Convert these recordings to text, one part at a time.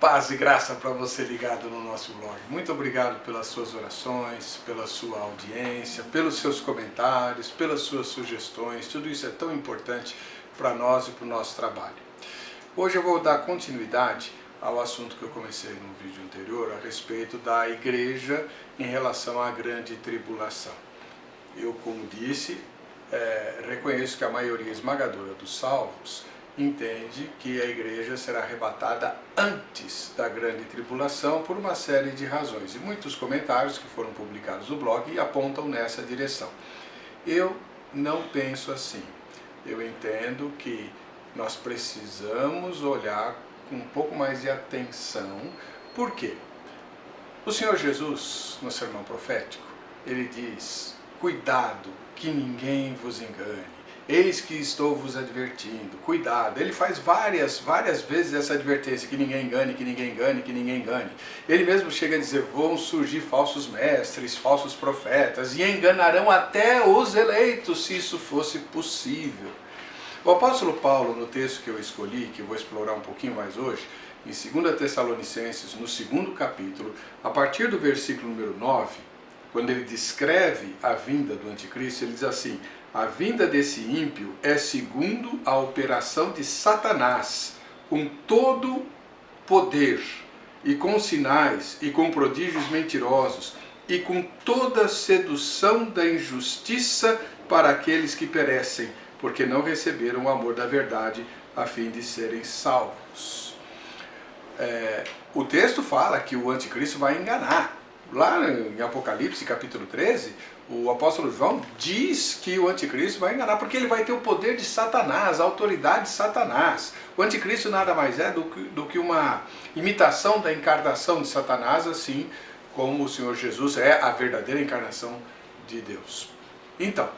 Paz e graça para você ligado no nosso blog. Muito obrigado pelas suas orações, pela sua audiência, pelos seus comentários, pelas suas sugestões. Tudo isso é tão importante para nós e para o nosso trabalho. Hoje eu vou dar continuidade ao assunto que eu comecei no vídeo anterior a respeito da igreja em relação à grande tribulação. Eu, como disse, reconheço que a maioria esmagadora dos salvos entende que a igreja será arrebatada antes da grande tribulação por uma série de razões. E muitos comentários que foram publicados no blog apontam nessa direção. Eu não penso assim. Eu entendo que nós precisamos olhar com um pouco mais de atenção. Por quê? O Senhor Jesus, no sermão profético, ele diz: cuidado que ninguém vos engane. Eis que estou vos advertindo, cuidado. Ele faz várias vezes essa advertência, que ninguém engane, que ninguém engane, que ninguém engane. Ele mesmo chega a dizer: vão surgir falsos mestres, falsos profetas, e enganarão até os eleitos, se isso fosse possível. O apóstolo Paulo, no texto que eu escolhi, que eu vou explorar um pouquinho mais hoje, em 2 Tessalonicenses, no 2º capítulo, a partir do versículo número 9, quando ele descreve a vinda do anticristo, ele diz assim: a vinda desse ímpio é segundo a operação de Satanás, com todo poder, e com sinais, e com prodígios mentirosos, e com toda sedução da injustiça para aqueles que perecem, porque não receberam o amor da verdade, a fim de serem salvos. O texto fala que o anticristo vai enganar. Lá em Apocalipse, capítulo 13, o apóstolo João diz que o anticristo vai enganar, porque ele vai ter o poder de Satanás, a autoridade de Satanás. O anticristo nada mais é do que uma imitação da encarnação de Satanás, assim como o Senhor Jesus é a verdadeira encarnação de Deus. Então,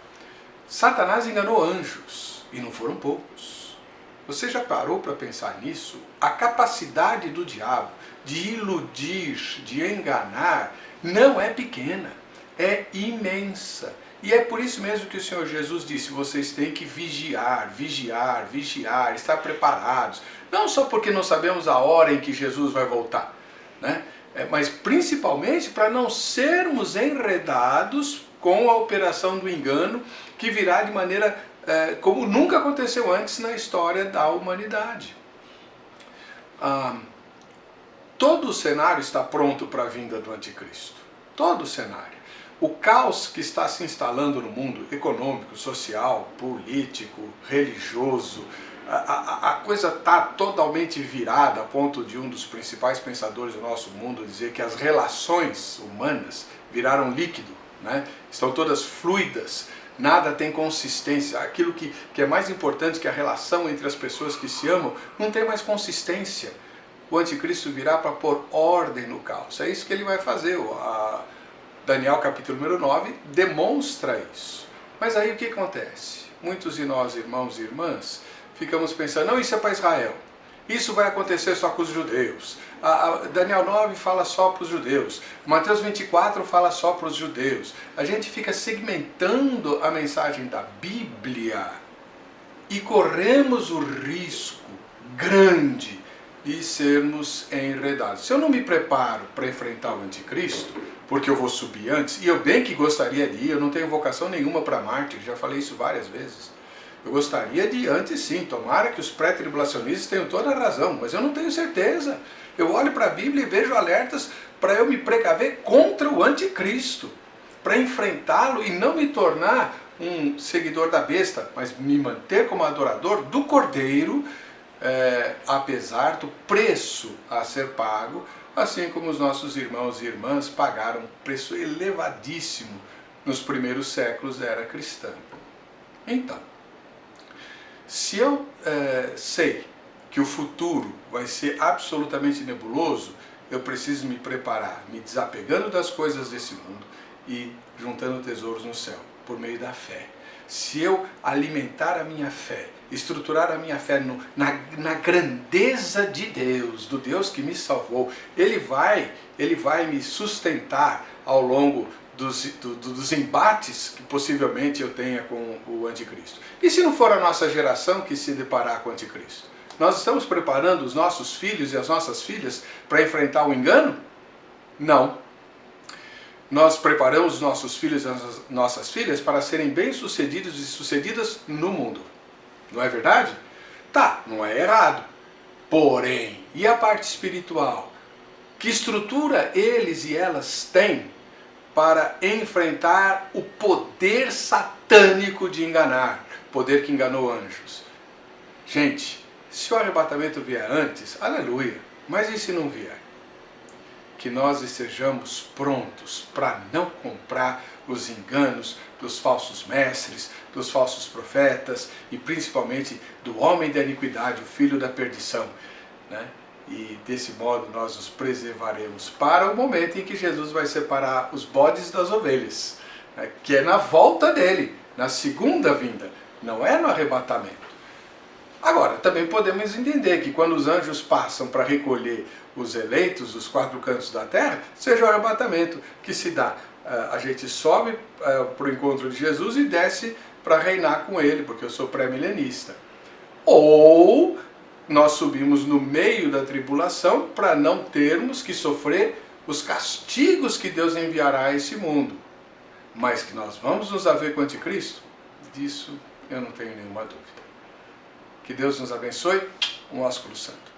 Satanás enganou anjos, e não foram poucos. Você já parou para pensar nisso? A capacidade do diabo de iludir, de enganar, não é pequena, é imensa. E é por isso mesmo que o Senhor Jesus disse: vocês têm que vigiar, vigiar, vigiar, estar preparados. Não só porque não sabemos a hora em que Jesus vai voltar, né? Mas principalmente para não sermos enredados com a operação do engano, que virá de maneira como nunca aconteceu antes na história da humanidade. Todo o cenário está pronto para a vinda do anticristo. Todo o cenário. O caos que está se instalando no mundo econômico, social, político, religioso, a coisa está totalmente virada a ponto de um dos principais pensadores do nosso mundo dizer que as relações humanas viraram líquido, né? Estão todas fluidas, nada tem consistência. Aquilo que é mais importante que a relação entre as pessoas que se amam não tem mais consistência. O anticristo virá para pôr ordem no caos. É isso que ele vai fazer. Daniel capítulo número 9 demonstra isso. Mas aí o que acontece? Muitos de nós, irmãos e irmãs, ficamos pensando: não, isso é para Israel. Isso vai acontecer só com os judeus. Daniel 9 fala só para os judeus. Mateus 24 fala só para os judeus. A gente fica segmentando a mensagem da Bíblia e corremos o risco grande de sermos enredados. Se eu não me preparo para enfrentar o anticristo, porque eu vou subir antes, e eu bem que gostaria de ir, eu não tenho vocação nenhuma para Marte, já falei isso várias vezes. Eu gostaria de ir antes sim, tomara que os pré-tribulacionistas tenham toda a razão, mas eu não tenho certeza. Eu olho para a Bíblia e vejo alertas para eu me precaver contra o anticristo, para enfrentá-lo e não me tornar um seguidor da besta, mas me manter como adorador do Cordeiro, apesar do preço a ser pago, assim como os nossos irmãos e irmãs pagaram um preço elevadíssimo nos primeiros séculos da era cristã. Então, se eu sei que o futuro vai ser absolutamente nebuloso, eu preciso me preparar, me desapegando das coisas desse mundo e juntando tesouros no céu, por meio da fé. Se eu alimentar a minha fé, estruturar a minha fé na grandeza de Deus, do Deus que me salvou, Ele vai me sustentar ao longo dos embates que possivelmente eu tenha com o anticristo. E se não for a nossa geração que se deparar com o anticristo? Nós estamos preparando os nossos filhos e as nossas filhas para enfrentar o engano? Não. Nós preparamos os nossos filhos e as nossas filhas para serem bem-sucedidos e sucedidas no mundo. Não é verdade? Tá, não é errado. Porém, e a parte espiritual? Que estrutura eles e elas têm para enfrentar o poder satânico de enganar, poder que enganou anjos? Gente, se o arrebatamento vier antes, aleluia, mas e se não vier? Que nós estejamos prontos para não comprar os enganos dos falsos mestres, dos falsos profetas e principalmente do homem da iniquidade, o filho da perdição, né? E desse modo nós nos preservaremos para o momento em que Jesus vai separar os bodes das ovelhas, né? Que é na volta dele, na segunda vinda, não é no arrebatamento. Agora, também podemos entender que quando os anjos passam para recolher os eleitos dos quatro cantos da terra, seja o arrebatamento que se dá. A gente sobe para o encontro de Jesus e desce para reinar com ele, porque eu sou pré-milenista. Ou nós subimos no meio da tribulação para não termos que sofrer os castigos que Deus enviará a esse mundo. Mas que nós vamos nos haver com o anticristo? Disso eu não tenho nenhuma dúvida. Que Deus nos abençoe. Um ósculo santo.